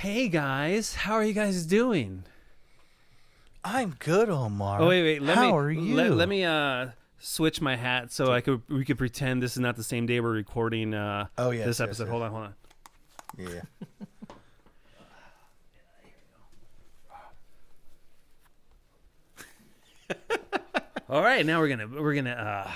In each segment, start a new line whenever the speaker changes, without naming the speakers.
Hey guys, how are you guys doing?
I'm good, Omar.
Oh wait,
How are you?
Let me switch my hat so we could pretend this is not the same day we're recording
yes,
this episode.
yes.
Hold on.
Yeah.
All right, now we're gonna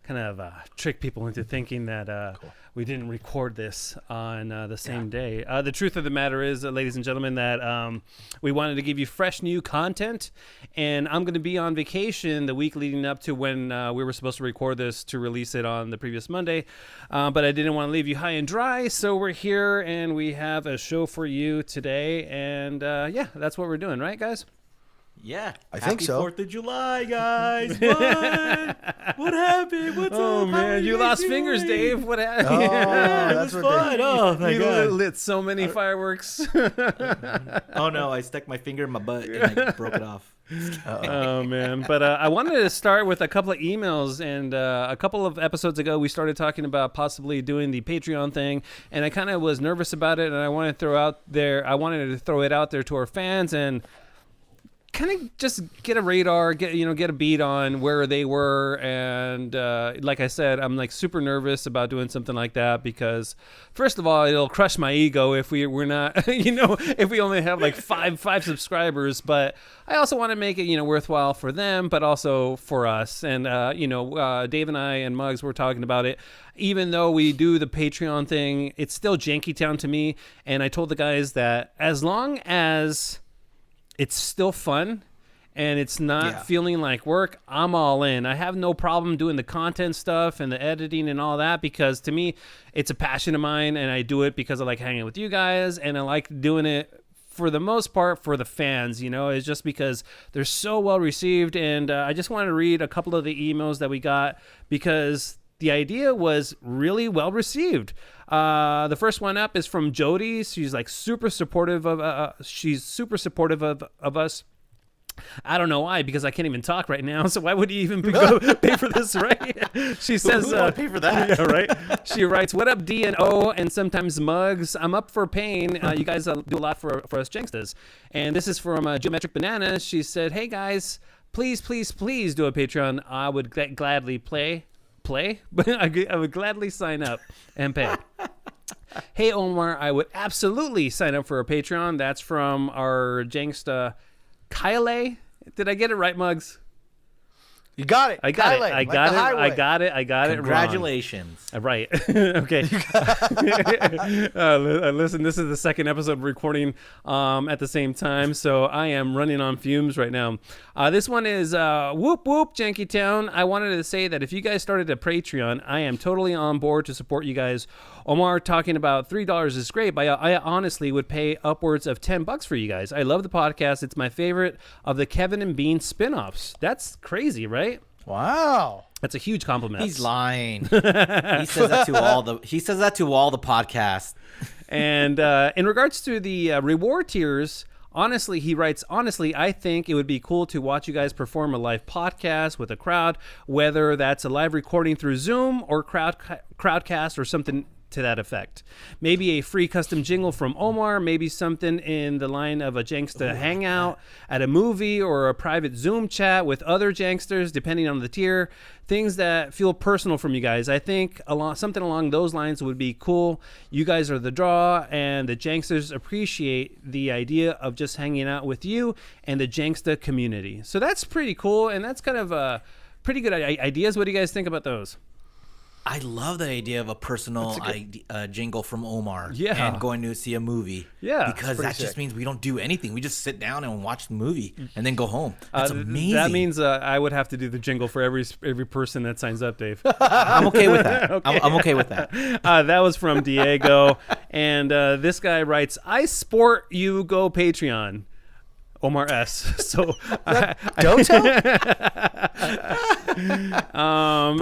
kind of trick people into thinking that we didn't record this on the same day. The truth of the matter is, ladies and gentlemen, that we wanted to give you fresh new content, and I'm going to be on vacation the week leading up to when we were supposed to record this to release it on the previous Monday, but I didn't want to leave you high and dry, so we're here and we have a show for you today, and yeah, that's what we're doing, right, guys?
Yeah,
I think so.
4th of July, guys. What happened? What's
Oh
up?
man, you lost fingers, Dave. What happened?
Oh,
It
that's
was
what
fun. Oh my
You
god.
lit so many fireworks.
Oh no, I stuck my finger in my butt and I broke it off.
Oh man, but I wanted to start with a couple of emails, and a couple of episodes ago we started talking about possibly doing the Patreon thing, and I kind of was nervous about it, and I wanted to throw it out there to our fans and kind of just get a radar, get a beat on where they were, and like I said, I'm like super nervous about doing something like that because, first of all, it'll crush my ego if we're not, if we only have like five subscribers. But I also want to make it worthwhile for them, but also for us. And Dave and I and Muggs were talking about it. Even though we do the Patreon thing, it's still Jankytown to me. And I told the guys that as long as it's still fun and it's not feeling like work, I'm all in. I have no problem doing the content stuff and the editing and all that because to me, it's a passion of mine and I do it because I like hanging with you guys and I like doing it for the most part for the fans, it's just because they're so well received. And I just wanted to read a couple of the emails that we got because the idea was really well received. The first one up is from Jody. She's like super supportive of us. I don't know why, because I can't even talk right now. So why would you even pay for this, right? She says,
Who would pay for that?
Yeah, right. She writes, "What up, D and O, and sometimes Mugs? I'm up for paying. You guys do a lot for us Jankstas." And this is from Geometric Banana. She said, "Hey guys, please do a Patreon. I would gladly play, but I would gladly sign up and pay." Hey Omar, I would absolutely sign up for a Patreon. That's from our Janksta Kyle. Did I get it right, Muggs?
You got it.
I got
Highway,
it. I
like
got
the
it.
highway.
I got it. I got it.
Congratulations.
Right. Okay. Listen, this is the second episode recording at the same time, so I am running on fumes right now. This one is whoop whoop Jankytown. I wanted to say that if you guys started a Patreon, I am totally on board to support you guys. Omar talking about $3 is great, but I honestly would pay upwards of $10 for you guys. I love the podcast. It's my favorite of the Kevin and Bean spinoffs. That's crazy, right?
Wow.
That's a huge compliment.
He's lying. He says that to all the podcasts.
And in regards to the reward tiers, honestly, he writes, honestly, I think it would be cool to watch you guys perform a live podcast with a crowd, whether that's a live recording through Zoom or crowdcast or something to that effect. Maybe a free custom jingle from Omar, maybe something in the line of a Janksta hangout at a movie or a private Zoom chat with other Janksters, depending on the tier. Things that feel personal from you guys. I think something along those lines would be cool. You guys are the draw, and the Janksters appreciate the idea of just hanging out with you and the Janksta community. So that's pretty cool, and that's kind of pretty good ideas. What do you guys think about those?
I love the idea of a personal jingle from Omar.
Yeah.
And going to see a movie.
Yeah.
Because that just means we don't do anything. We just sit down and watch the movie and then go home. That's amazing.
That means I would have to do the jingle for every person that signs up, Dave.
I'm okay with that.
Okay.
I'm okay with that.
That was from Diego. And this guy writes, I sport you go Patreon. Omar S. So
Doto?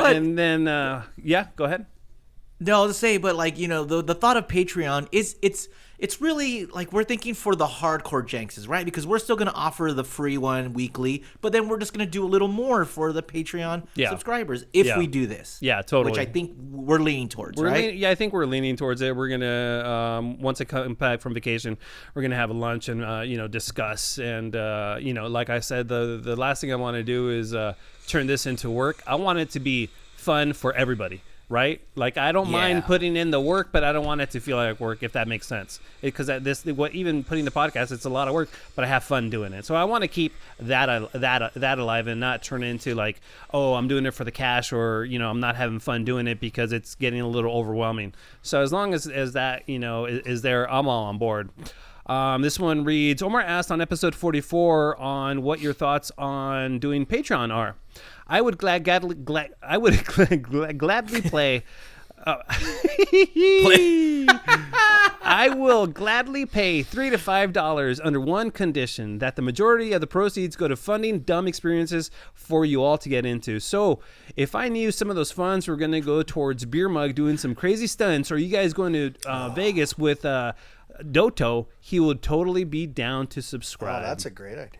and then yeah, go ahead.
No, to say, but like, the thought of Patreon is it's really like we're thinking for the hardcore Jankses, right? Because we're still going to offer the free one weekly, but then we're just going to do a little more for the Patreon subscribers if we do this.
Yeah, totally.
Which I think we're leaning towards, right?
I think we're leaning towards it. We're going to, once I come back from vacation, we're going to have a lunch and, discuss. And, like I said, the last thing I want to do is turn this into work. I want it to be fun for everybody. Right? Like, I don't mind putting in the work, but I don't want it to feel like work, if that makes sense. Because even putting the podcast, it's a lot of work, but I have fun doing it. So I want to keep that alive and not turn into like, oh, I'm doing it for the cash, or I'm not having fun doing it because it's getting a little overwhelming. So as long as that is there, I'm all on board. This one reads, Omar asked on episode 44 on what your thoughts on doing Patreon are. I would gladly play. I will gladly pay $3 to $5 under one condition: that the majority of the proceeds go to funding dumb experiences for you all to get into. So if I use some of those funds, we're going to go towards Beer Mug doing some crazy stunts, or you guys going to Vegas with Doto, he would totally be down to subscribe.
Oh, that's a great idea.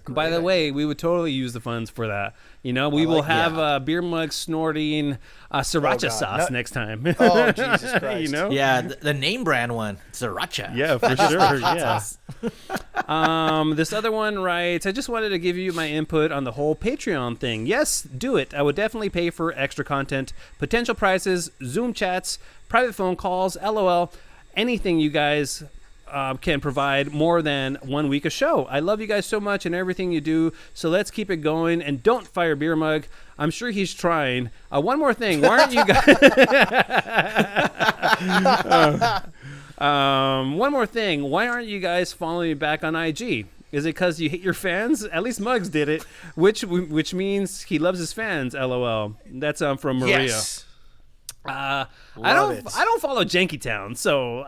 By the way, we would totally use the funds for that. We will have Beer Mug snorting sriracha sauce next time.
Oh, Jesus Christ.
Yeah, the name brand one, sriracha.
Yeah, for sure. Yeah. This other one writes, I just wanted to give you my input on the whole Patreon thing. Yes, do it. I would definitely pay for extra content, potential prices, Zoom chats, private phone calls, LOL, anything you guys can provide more than 1 week a show. I love you guys so much and everything you do, so let's keep it going, and don't fire Beer Mug. I'm sure he's trying. One more thing, why aren't you guys one more thing, why aren't you guys following me back on IG? Is it because you hate your fans? At least Muggs did it, which means he loves his fans. LOL. That's from Maria.
Yes.
I don't follow Jankytown, so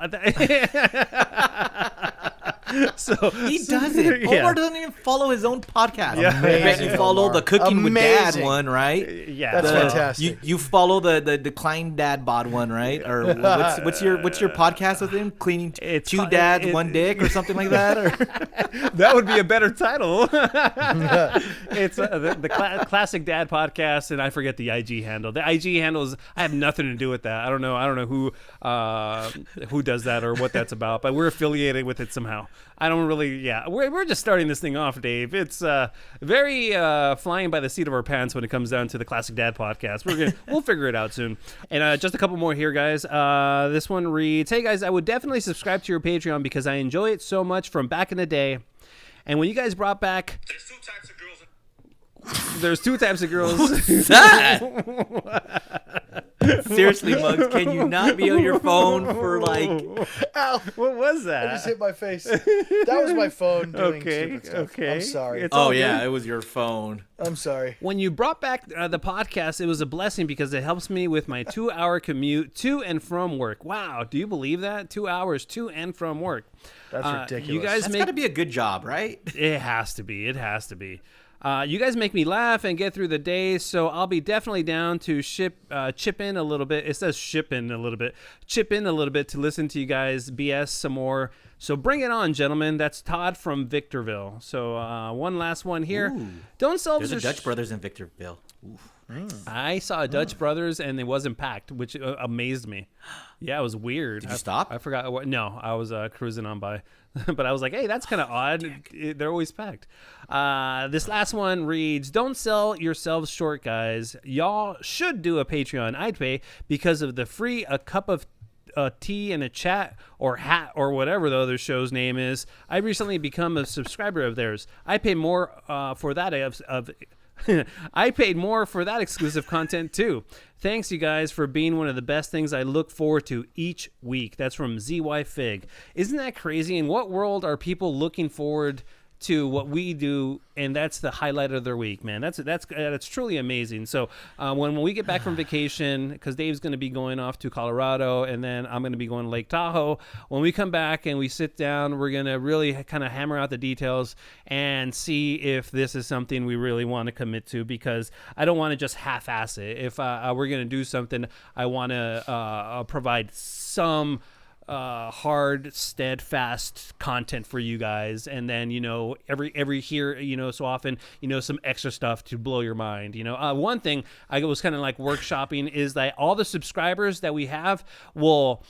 he doesn't.
Yeah.
Omar doesn't even follow his own podcast.
Yeah.
I bet you follow
Omar.
the Cooking with Dad
Amazing.
one, right?
Yeah,
That's fantastic.
You follow the Decline Dad bod one, right? Or what's your podcast with him? Cleaning two dads, one dick, or something like that? Or
that would be a better title. It's the Classic Dad podcast, and I forget the IG handle. The IG handle is, I have nothing to do with that. I don't know who does that or what that's about, but we're affiliated with it somehow. I don't really. Yeah, we're just starting this thing off, Dave. It's very flying by the seat of our pants when it comes down to the Classic Dad podcast. We'll figure it out soon. And just a couple more here, guys. This one reads, "Hey guys, I would definitely subscribe to your Patreon because I enjoy it so much from back in the day. And when you guys brought back, there's two types of girls.
What's that? Seriously, Muggs, can you not be on your phone for like...
Ow.
What was that?
I just hit my face. That was my phone doing stupid stuff.
Okay.
I'm sorry.
It's all
yeah,
good.
it was your phone.
I'm sorry.
When you brought back the podcast, it was a blessing because it helps me with my 2-hour commute to and from work. Wow, do you believe that? 2 hours to and from work.
That's ridiculous.
You guys
That's got to be a good job, right?
It has to be. It has to be. You guys make me laugh and get through the day, so I'll be definitely down to chip in a little bit. It says chip in a little bit to listen to you guys BS some more. So bring it on, gentlemen. That's Todd from Victorville. So one last one here.
Ooh.
Don't sell.
There's a Dutch Brothers in Victorville. Oof.
I saw a Dutch Brothers and it wasn't packed, which amazed me. Yeah, it was weird.
Did you stop?
I forgot what. No, I was cruising on by, but I was like, hey, that's kind of odd. They're always packed. This last one reads, "Don't sell yourselves short, guys. Y'all should do a Patreon. I'd pay because of the free a cup of tea and a chat or hat or whatever the other show's name is. I recently become a subscriber of theirs. I pay more for that of I paid more for that exclusive content too. Thanks, you guys, for being one of the best things I look forward to each week." That's from ZY Fig. Isn't that crazy? In what world are people looking forward to what we do, and that's the highlight of their week, man. That's truly amazing. So when we get back from vacation, because Dave's going to be going off to Colorado, and then I'm going to be going to Lake Tahoe. When we come back and we sit down, we're going to really kind of hammer out the details and see if this is something we really want to commit to, because I don't want to just half-ass it. If we're going to do something, I want to provide some hard, steadfast content for you guys, and then every here so often some extra stuff to blow your mind. One thing I was kind of like workshopping is that all the subscribers that we have will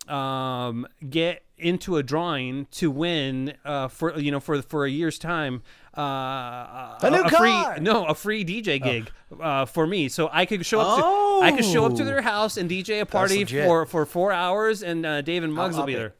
get into a drawing to win for a year's time a free DJ gig for me, so I could show up to their house and DJ a party for 4 hours, and Dave and Muggs will be there.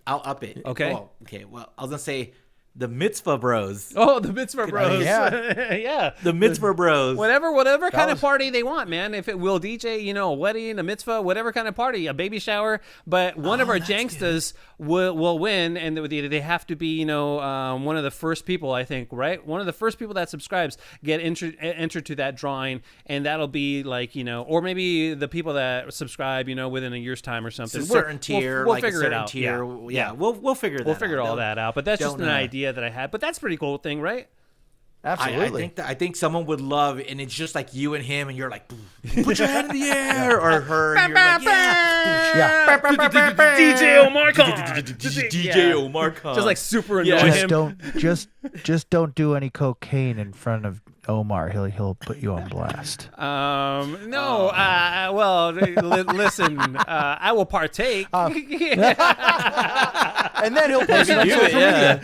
I'll up it.
Okay.
Oh, okay. Well, I was gonna say the Mitzvah Bros.
Oh, the Mitzvah Bros.
Yeah.
Yeah.
The Mitzvah Bros.
Whatever kind of party they want, man. If it will DJ, a wedding, a mitzvah, whatever kind of party, a baby shower. But one of our janksters will win, and they have to be, one of the first people, I think, right? One of the first people that subscribes get entered to that drawing, and that'll be like, or maybe the people that subscribe, within a year's time or something.
It's a certain tier.
We'll
like
figure
a certain
it out.
Tier. Yeah. We'll figure that out.
We'll figure all that out. But that's just an idea that I had, but that's a pretty cool thing, right?
Absolutely.
I think someone would love, and it's just like you and him, and you're like, put your hand in the air, or her, and you're like, yeah.
DJ Omar Khan.
DJ Omar Khan.
Just like super annoying him.
Just don't do any cocaine in front of Omar. He'll put you on blast.
No. Well, listen. I will partake.
And then he'll post it on social media.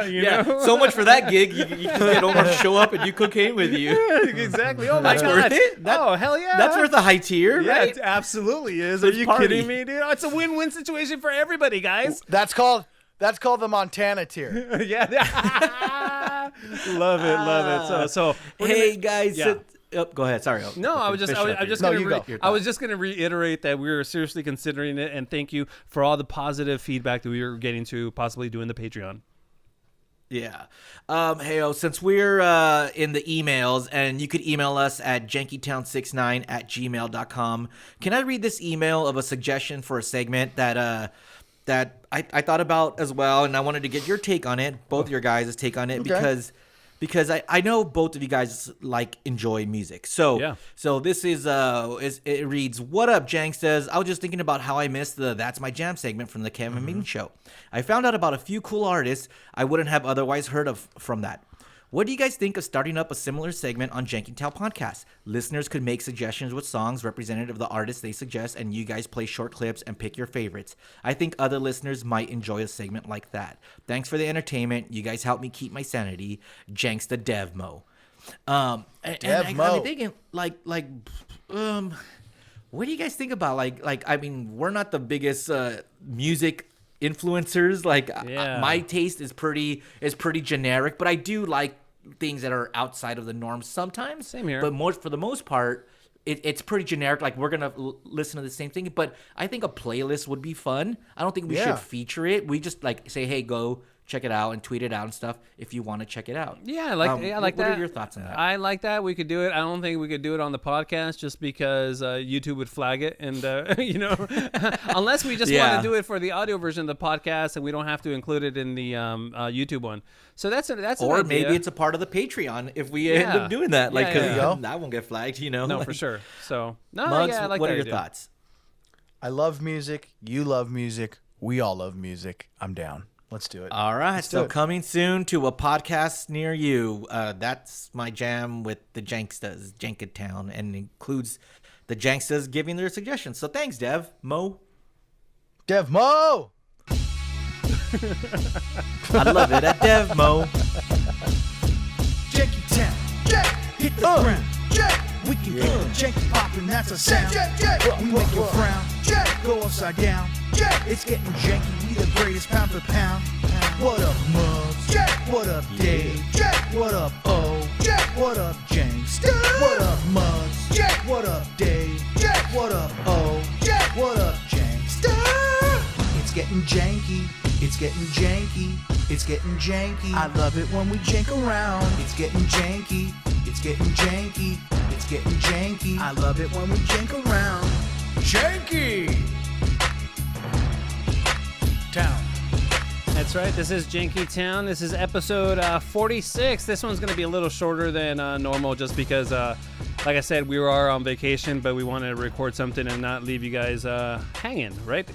Yeah.
So much for that gig. You can get Omar to show up and do cocaine with you.
Exactly. Oh my
That's
God.
worth it.
Oh hell yeah.
That's worth a high tier,
Yeah,
right?
it absolutely is.
First
Are you
party.
kidding me, dude? It's a win-win situation for everybody, guys.
That's called the Montana tier.
Yeah. Love it. So
Hey guys.
Yeah.
Go ahead. Sorry.
No, I was just
No, you go.
going to reiterate that we were seriously considering it, and thank you for all the positive feedback that we were getting to possibly doing the Patreon.
Yeah. Since we're in the emails, and you could email us at jankytown69@gmail.com, can I read this email of a suggestion for a segment that I thought about as well, and I wanted to get your take on it, both your guys' take on it, because I know both of you guys enjoy music. So this is it reads, "What up, Janksters? I was just thinking about how I missed the That's My Jam segment from the Kevin Mean Show. I found out about a few cool artists I wouldn't have otherwise heard of from that. What do you guys think of starting up a similar segment on Jankytown Podcast? Listeners could make suggestions with songs representative of the artists they suggest, and you guys play short clips and pick your favorites. I think other listeners might enjoy a segment like that. Thanks for the entertainment. You guys help me keep my sanity. Janksta Devmo." I'm thinking, what do you guys think about I mean, we're not the biggest music influencers. My taste is pretty generic, but I do like things that are outside of the norm sometimes.
Same here.
But for the most part, it's pretty generic. We're gonna listen to the same thing, but I think a playlist would be fun. I don't think we should feature it. We just say, hey, go check it out and tweet it out and stuff if you want to check it out.
Yeah, I like that.
What are your thoughts on that?
I like that. We could do it. I don't think we could do it on the podcast just because YouTube would flag it, and unless we just want to do it for the audio version of the podcast, and we don't have to include it in the YouTube one. So that's an idea.
Maybe it's a part of the Patreon if we end up doing that. That won't get flagged.
No, for sure. So
Muggs,
I like
what
that
are your
idea.
thoughts?
I love music. You love music. We all love music. I'm down. Let's do it.
All right. So coming soon to a podcast near you. That's My Jam with the Jankstas, Jankytown, and includes the Jankstas giving their suggestions. So thanks, Dev. Mo.
Dev Mo!
I love it at Dev Mo.
Jankytown, hit the ground. We can get the janky poppin', that's a sound. We make you frown, go upside down. It's getting janky, we the greatest pound for pound. What up, Muggs? What up, Dave? What up, O? What up, Janks? What up, Muggs? What up, Dave? What up, O? What up, Janks? It's getting janky, it's getting janky. It's getting janky. I love it when we jank around. It's getting janky. It's getting janky. It's getting janky. I love it when we jank around. Janky Town.
That's right. This is Janky Town. This is episode 46. This one's going to be a little shorter than normal just because, like I said, we are on vacation, but we wanted to record something and not leave you guys hanging, right?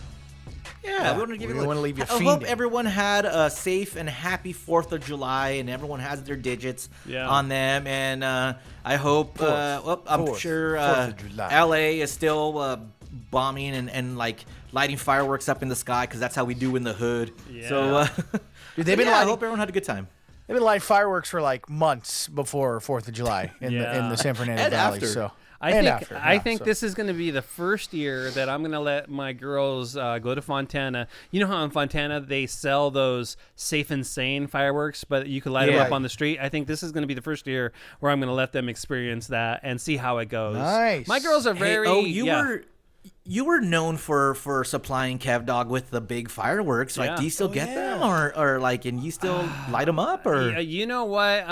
Yeah, we want to give
we
you.
don't wanna leave you
I hope
fiending.
everyone had a safe and happy 4th of July, and everyone has their digits on them. And I hope. I'm sure
4th of July.
L.A. is still bombing and like lighting fireworks up in the sky because that's how we do in the hood.
Yeah.
So,
Dude, they've been
I
lighting,
hope everyone had a good time.
they've been lighting fireworks for like months before 4th of July in the San Fernando
And
Valley.
after.
So
I think this is going to be the first year that I'm going to let my girls go to Fontana. You know how in Fontana they sell those Safe and Sane fireworks, but you can light them up on the street? I think this is going to be the first year where I'm going to let them experience that and see how it goes.
Nice.
My girls are very...
You were known for supplying Kev Dog with the big fireworks. Like,
Yeah.
do you still get them, or like, and you still light them up, or?
Yeah, you know what?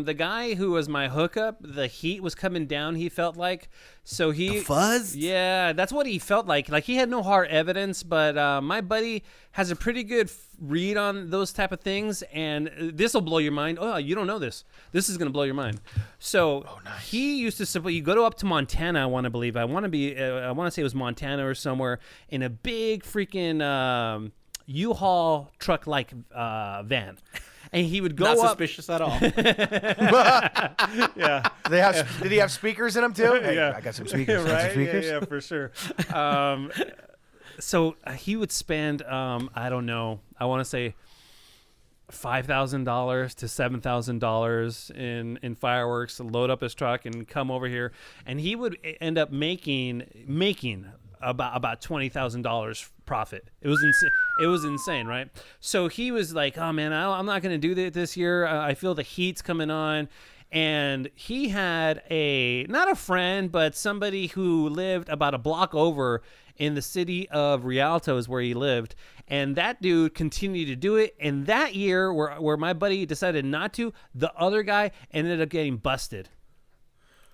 The guy who was my hookup, the heat was coming down. He felt like, so he
The fuzz?
Yeah, that's what he felt like. Like he had no hard evidence, but my buddy has a pretty good read on those type of things, and this will blow your mind. Oh, you don't know this. This is gonna blow your mind. So he used to simply, you go up to Montana. I want to believe. I want to say it was Montana or somewhere in a big freaking U-Haul truck-like van. And he would go
Not
up.
suspicious at all.
Yeah.
Did he have speakers in them too? Hey,
Yeah.
I got some speakers. Got some
Right?
speakers.
Yeah, for sure. So he would spend, I don't know, I want to say $5,000 to $7,000 in fireworks to load up his truck and come over here, and he would end up making about $20,000 profit. It was insane. It was insane, right? So he was like, "Oh man, I'm not going to do that this year. I feel the heat's coming on." And he had not a friend, but somebody who lived about a block over in the city of Rialto is where he lived. And that dude continued to do it. And that year where my buddy decided not to, the other guy ended up getting busted.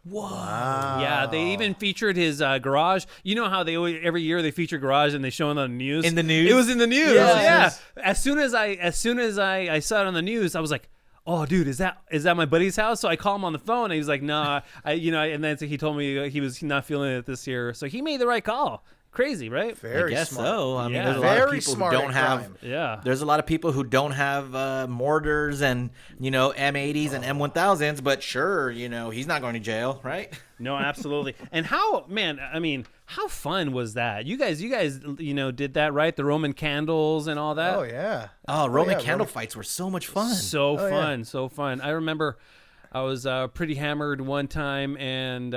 Wow.
Yeah, they even featured his garage. You know how every year they feature garage and they show it on the news?
In the news?
It was in the news.
Yes.
Yeah. As soon as I saw it on the news, I was like, "Oh, dude, is that my buddy's house?" So I call him on the phone, and he's like, "Nah," and then he told me he was not feeling it this year. So he made the right call. Crazy, right?
Very
I guess
smart.
so. I mean,
Yeah.
there's a lot of
Very
people who
smart
don't
at
have.
crime.
Yeah.
There's a lot of people who don't have mortars and M80s and M1000s, but sure, he's not going to jail, right?
No, absolutely. And how fun was that? You guys, did that, right? The Roman candles and all that.
Oh yeah.
Oh, Roman
yeah,
candle fights were so much fun.
So
Oh,
fun,
yeah.
so fun. I remember I was pretty hammered one time, and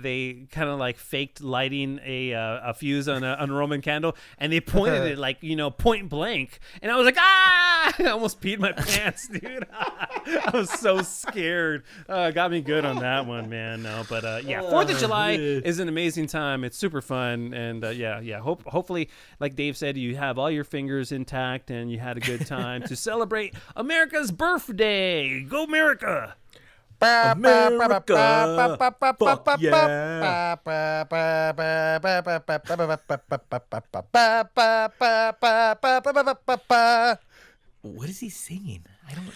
they kind of like faked lighting a fuse on a Roman candle, and they pointed it like point blank, and I was like, ah! I almost peed my pants, dude. I was so scared. Got me good on that one, man. No, but yeah, 4th of July is an amazing time. It's super fun, and yeah. Hopefully, like Dave said, you have all your fingers intact and you had a good time to celebrate America's birthday. Go America!
What is he singing? I don't know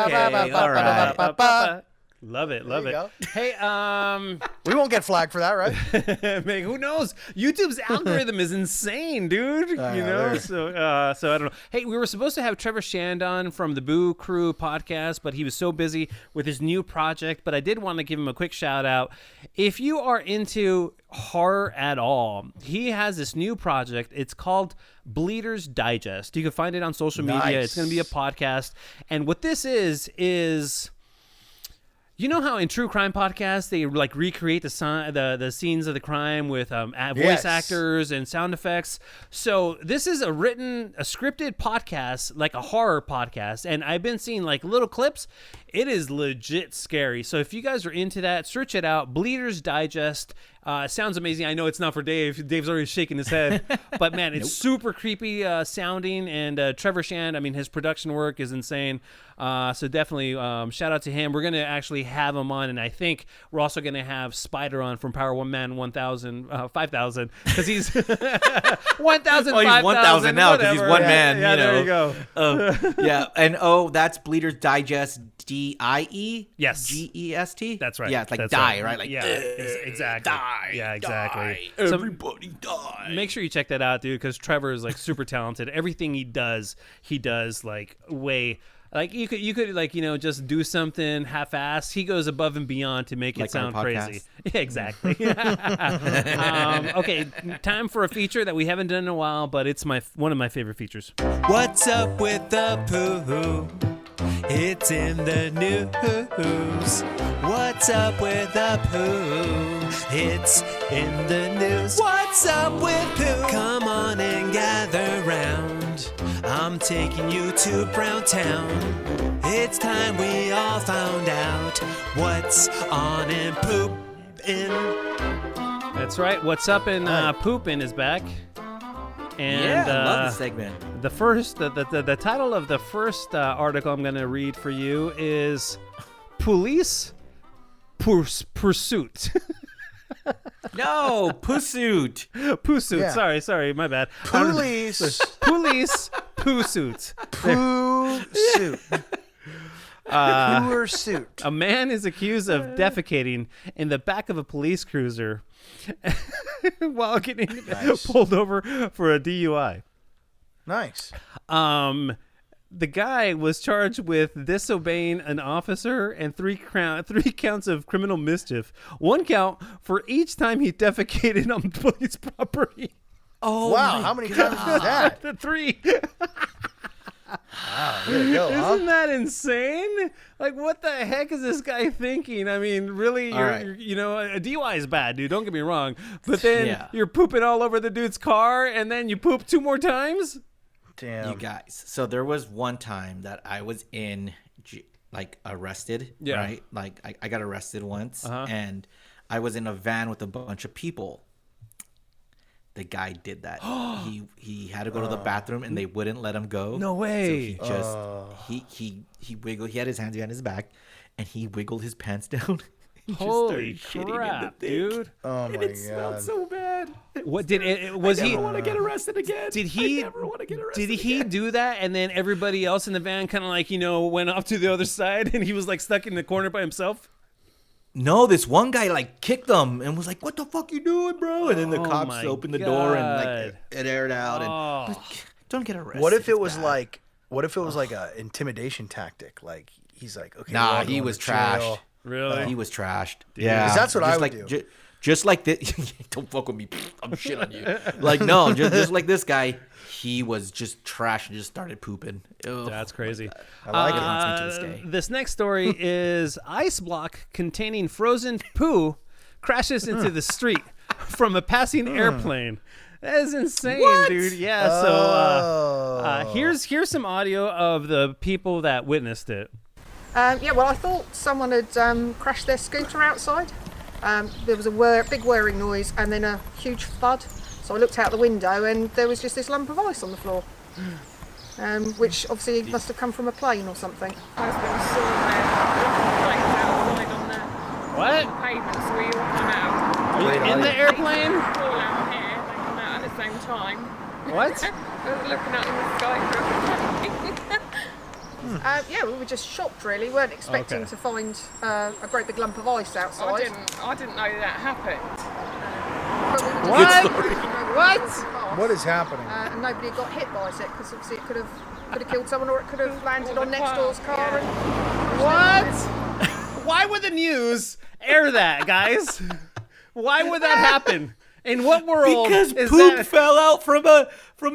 okay, all right.
Love it.
you go.
Hey,
We won't get flagged for that, right?
man, who knows? YouTube's algorithm is insane, dude.
there.
So I don't know. Hey, we were supposed to have Trevor Shand on from the Boo Crew podcast, but he was so busy with his new project. But I did want to give him a quick shout out. If you are into horror at all, he has this new project. It's called Bleeders Digest. You can find it on social media.
Nice.
It's going to be a podcast. And what this is you know how in true crime podcasts they like recreate the scenes of the crime with voice
Yes.
actors and sound effects? So this is a scripted podcast, like a horror podcast, and I've been seeing like little clips. It is legit scary. So if you guys are into that, search it out. Bleeders Digest. Sounds amazing. I know it's not for Dave. Dave's already shaking his head. But, man, it's super creepy sounding. And Trevor Shand, I mean, his production work is insane. So definitely shout out to him. We're going to actually have him on. And I think we're also going to have Spider on from Power One Man 5000. Because he's 1,000,
Well, he's 1,000 now because he's one man.
Yeah,
you know.
there you go.
Yeah, and that's Bleeders Digest, DIE.
Yes.
GEST.
That's right.
Yeah, it's like
That's
die,
right.
right? Like
Yeah, exactly.
Die.
Yeah, exactly.
Die.
So-
Everybody die.
Make sure you check that out, dude, because Trevor is like super talented. Everything he does like way. Like you could like just do something half-assed. He goes above and beyond to make it
Like our
sound crazy.
podcast.
Yeah, exactly. Okay, time for a feature that we haven't done in a while, but it's one of my favorite features.
What's up with the poo? It's in the news. What's up with the poo? It's in the news. What's up with poo? Come on and gather round. I'm taking you to Brown Town. It's time we all found out what's on and poopin'.
That's right. What's up in Poopin' is back. And
Yeah, I love this segment.
the first, the title of the first article I'm going to read for you is Police Pursuit.
No, Pursuit.
Pursuit.
Yeah.
Sorry, my bad.
Police
Police Pursuit.
poo suit. Pooer suit.
A man is accused of defecating in the back of a police cruiser while getting pulled over for a DUI.
Nice.
The guy was charged with disobeying an officer and three counts of criminal mischief. One count for each time he defecated on police property.
Oh,
Wow,
my
how many times is that?
The three.
Wow, there you go, huh?
Isn't that insane? Like, what the heck is this guy thinking? I mean, really,
right.
a DUI is bad, dude. Don't get me wrong. But then
Yeah.
you're pooping all over the dude's car, and then you poop 2 more times?
Damn.
You guys. So there was one time that I was arrested.
Yeah.
Right. Like I got arrested once,
Uh-huh.
and I was in a van with a bunch of people. The guy did that. he had to go to the bathroom, and they wouldn't let him go.
No way.
So he just he wiggled. He had his hands behind his back, and he wiggled his pants down. and just
Holy
started shitting in the
crap,
thing.
dude.
Oh
And
my
it smelled
god.
so bad.
What did it was
I
he
never want to get arrested again.
Did he
I never want to get arrested
Did he
again.
do that and then everybody else in the van kind of like, went off to the other side and he was like stuck in the corner by himself?
No, this one guy like kicked them and was like, "What the fuck you doing, bro?" And then the
Oh
cops
my
opened the door and
God.
like it aired out. And
Oh.
don't get arrested.
What if it
it's
was
bad.
like? What if it was like a intimidation tactic? Like he's like, okay,
Nah,
we're all
he
going
was
to jail.
trashed.
Really?
He was trashed. Yeah,
'Cause that's what I
Just
would
like,
do.
Just like this. Don't fuck with me. I'm shit on you. Like no, just like this guy. He was just trash and just started pooping. Ugh.
That's crazy.
I like it.
Haunts me to this day.
This next story is ice block containing frozen poo crashes into the street from a passing airplane. That is insane, dude. Yeah. So here's some audio of the people that witnessed it.
Yeah, well, I thought someone had crashed their scooter outside. There was a big whirring noise and then a huge thud. So I looked out the window and there was just this lump of ice on the floor, which obviously must have come from a plane or something.
Husband saw their planes outside on the
What?
pavement, so we all come out.
Are you in the
They
airplane?
all out here, they come out at the same time.
What?
I was looking up in the sky for everything.
Yeah, we were just shocked really. We weren't expecting
Okay.
to find a great big lump of ice outside.
I didn't know that happened.
But we were
What?
just
What?
What is happening?
and nobody had got hit by it because obviously it could have killed someone or it could have landed on next door's car.
What? Why would the news air that, guys? Why would that happen? In what world
Because
is
poop
that?
fell out from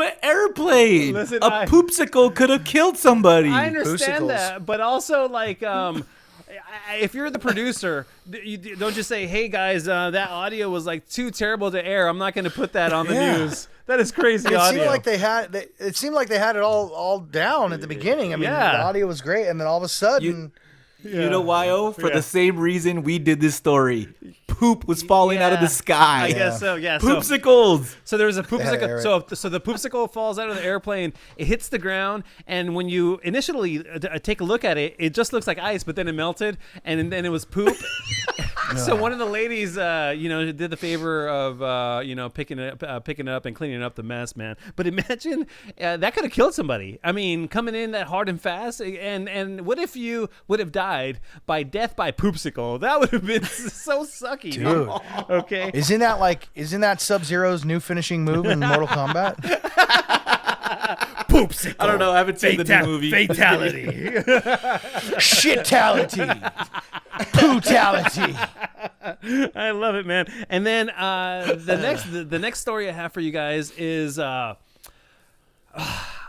an airplane.
Listen,
a poopsicle could have killed somebody.
I understand
Boosicles.
that, but also like, if you're the producer, you don't just say, "Hey guys, that audio was like too terrible to air. I'm not going to put that on the
Yeah.
news." That is crazy
It
audio.
seemed like it seemed like they had it all down at the beginning. I mean,
Yeah.
the audio was great, and then all of a sudden,
You know why? Oh, for
Yeah.
the same reason we did this story. Poop was falling out of the sky.
I guess so. Yeah.
Poopsicles.
So there was a poopsicle.
Eric.
So the poopsicle falls out of the airplane. It hits the ground, and when you initially take a look at it, it just looks like ice, but then it melted, and then it was poop. So one of the ladies, did the favor of picking it up and cleaning up the mess, man. But imagine that could have killed somebody. I mean, coming in that hard and fast, and what if you would have died by death by poopsicle? That would have been so sucky,
Dude.
Okay.
Isn't that Sub-Zero's new finishing move in Mortal Kombat?
Poopsicle.
I don't know. I haven't seen the new movie.
Fatality.
Shitality. Pootality.
I love it, man. And then the next story I have for you guys is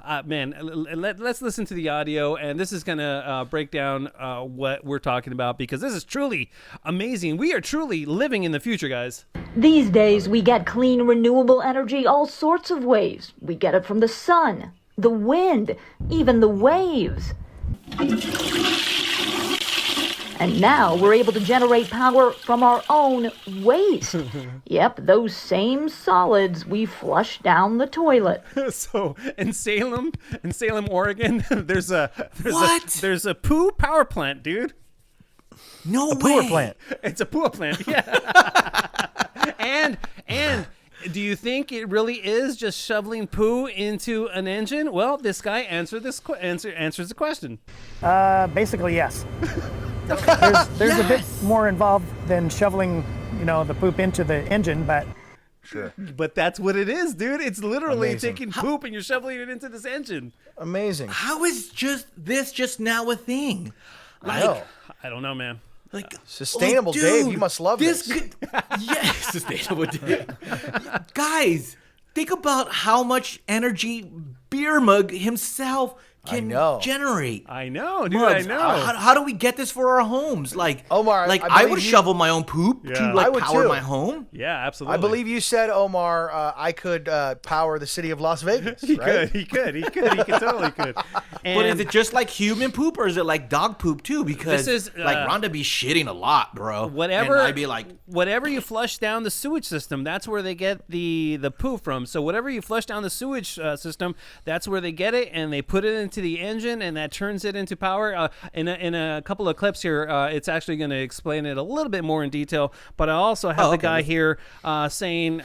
let's listen to the audio, and this is gonna break down what we're talking about, because this is truly amazing. We are truly living in the future, guys.
These days, we get clean, renewable energy all sorts of ways. We get it from the sun, the wind, even the waves. And now we're able to generate power from our own waste. Yep, those same solids we flush down the toilet.
So in Salem, Oregon, there's a poo power plant, dude.
No way.
Poor plant.
It's a poo plant, yeah. and do you think it really is just shoveling poo into an engine? Well, this guy answers the question.
Basically, yes. There's a bit more involved than shoveling, the poop into the engine, but
Sure.
But that's what it is, dude. It's literally
Amazing.
taking poop and you're shoveling it into this engine.
Amazing.
How is this just now a thing?
I know.
I don't know, man.
Like
Sustainable
dude,
Dave, you must love this.
Could, yeah, sustainable Dave. Guys, think about how much energy Beer Mug himself can generate.
I know, dude.
Mugs,
I know.
How do we get this for our homes? Like,
Omar,
like
I
I,
believe
would
you-
shovel my own poop
Yeah.
to
I
like
would
power
too.
my home.
Yeah, absolutely.
I believe you said, Omar, I could power the city of Las Vegas,
he
right?
could totally could. And
But is it just like human poop or is it like dog poop too? Because
This is,
like Rhonda be shitting a lot, bro.
whatever
And I'd be like,
whatever you flush down the sewage system, that's where they get the poo from. So whatever you flush down the sewage system, that's where they get it, and they put it into the engine, and that turns it into power. In a couple of clips here, it's actually going to explain it a little bit more in detail. But I also have the guy here saying, they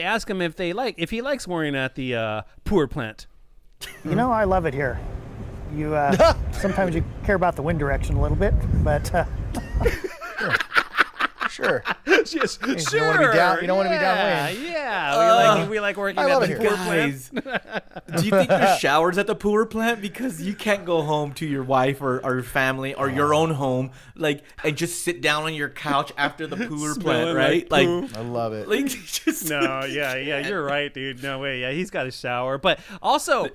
ask him if he likes working at the poor plant.
I love it here. You sometimes you care about the wind direction a little bit, but
Sure.
Yes,
You don't want to be down. You don't want to be downwind.
Yeah. We like working
I
at
love
the
it here.
poor plant.
guys, do you think there's showers at the poor plant? Because you can't go home to your wife or your family or your own home, like, and just sit down on your couch after the poor plant,
Smelling
right?
like
Like,
I love it.
like just
No, yeah, you're right, dude. No way. Yeah, he's got a shower. But also,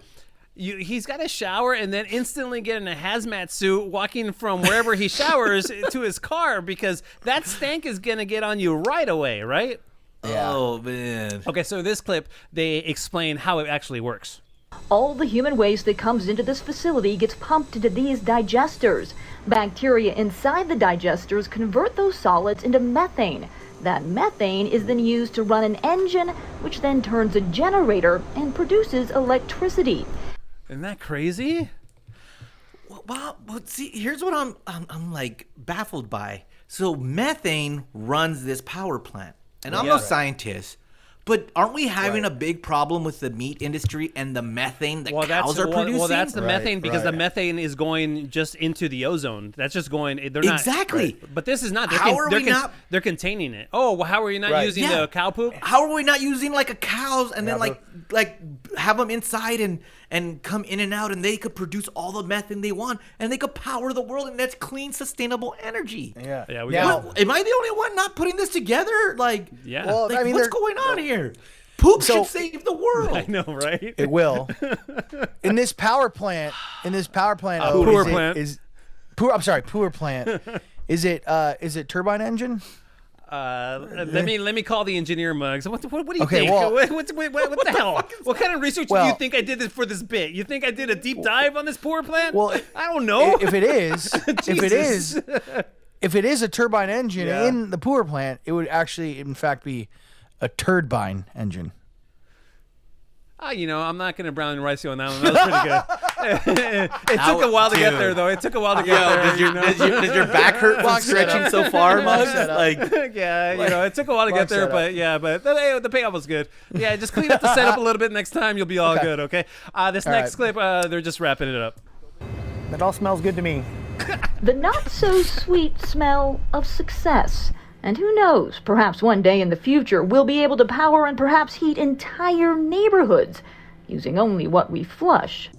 he's got a shower and then instantly get in a hazmat suit walking from wherever he showers to his car, because that stank is going to get on you right away, right?
Oh man.
Okay, so this clip, they explain how it actually works.
All the human waste that comes into this facility gets pumped into these digesters. Bacteria inside the digesters convert those solids into methane. That methane is then used to run an engine, which then turns a generator and produces electricity.
Isn't that crazy?
Well, see, here's what I'm like baffled by. So methane runs this power plant, and I'm no scientist, but aren't we having a big problem with the meat industry and the methane that cows are producing?
Well, that's the
Right,
methane, because the
right.
methane is going just into the ozone. That's just going. They're not
Exactly.
But this is not. They're
How are we not-
They're containing it. Oh, well, how are you not
Right.
using
Yeah.
the cow poop?
How are we not using like a cows and then like have them inside and come in and out, and they could produce all the methane they want, and they could power the world, and that's clean, sustainable energy.
Yeah.
Yeah, we
now,
got
Am I the only one not putting this together? Like,
Yeah.
Well,
like
I mean,
what's
they're-
going on here? Poop
So-
should save the world.
I know, right?
It will. In this power plant, poor plant.
plant.
I'm sorry, poor plant. Is it turbine engine?
Let me call the engineer, Muggs. What do you
Okay,
think?
well-
what the hell? What kind of research do you think I did this for this bit? You think I did a deep dive on this power plant?
Well,
I don't know.
If it is a turbine engine in the power plant, it would actually, in fact, be a turbine engine.
I'm not going to brown and rice you on that one. That was pretty good. It took a while to get there, though. It took a while to get there.
Does your back hurt from stretching so far, Muggs? Like,
it took a while to get there, but the payoff was good. Yeah, just clean up the setup a little bit next time. You'll be all good, okay? This next clip, they're just wrapping it up.
That all smells good to me.
The not-so-sweet smell of success. And who knows, perhaps one day in the future we'll be able to power and perhaps heat entire neighborhoods using only what we flush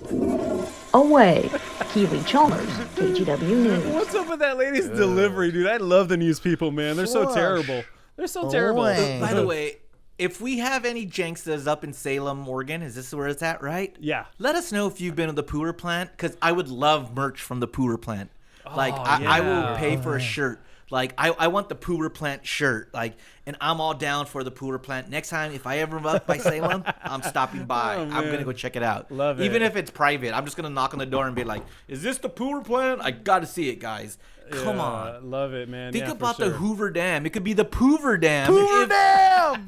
away. Keely Chalmers, KGW News.
What's up with that lady's delivery, dude? I love the news people, man. They're so terrible. They're so terrible.
by the way, if we have any Janksters up in Salem, Oregon, is this where it's at, right?
Yeah.
Let us know if you've been to the Poor Plant, because I would love merch from the Poor Plant. I will pay for a shirt. Like, I want the Poor Plant shirt. Like, and I'm all down for the Poor Plant. Next time, if I ever up by Salem, I'm stopping by. I'm going to go check it out.
Love it.
Even if it's private, I'm just going to knock on the door and be like, is this the Poor Plant? I got to see it, guys. Come on.
Love it, man.
Think about the Hoover Dam. It could be the Poover Dam.
Hoover Dam!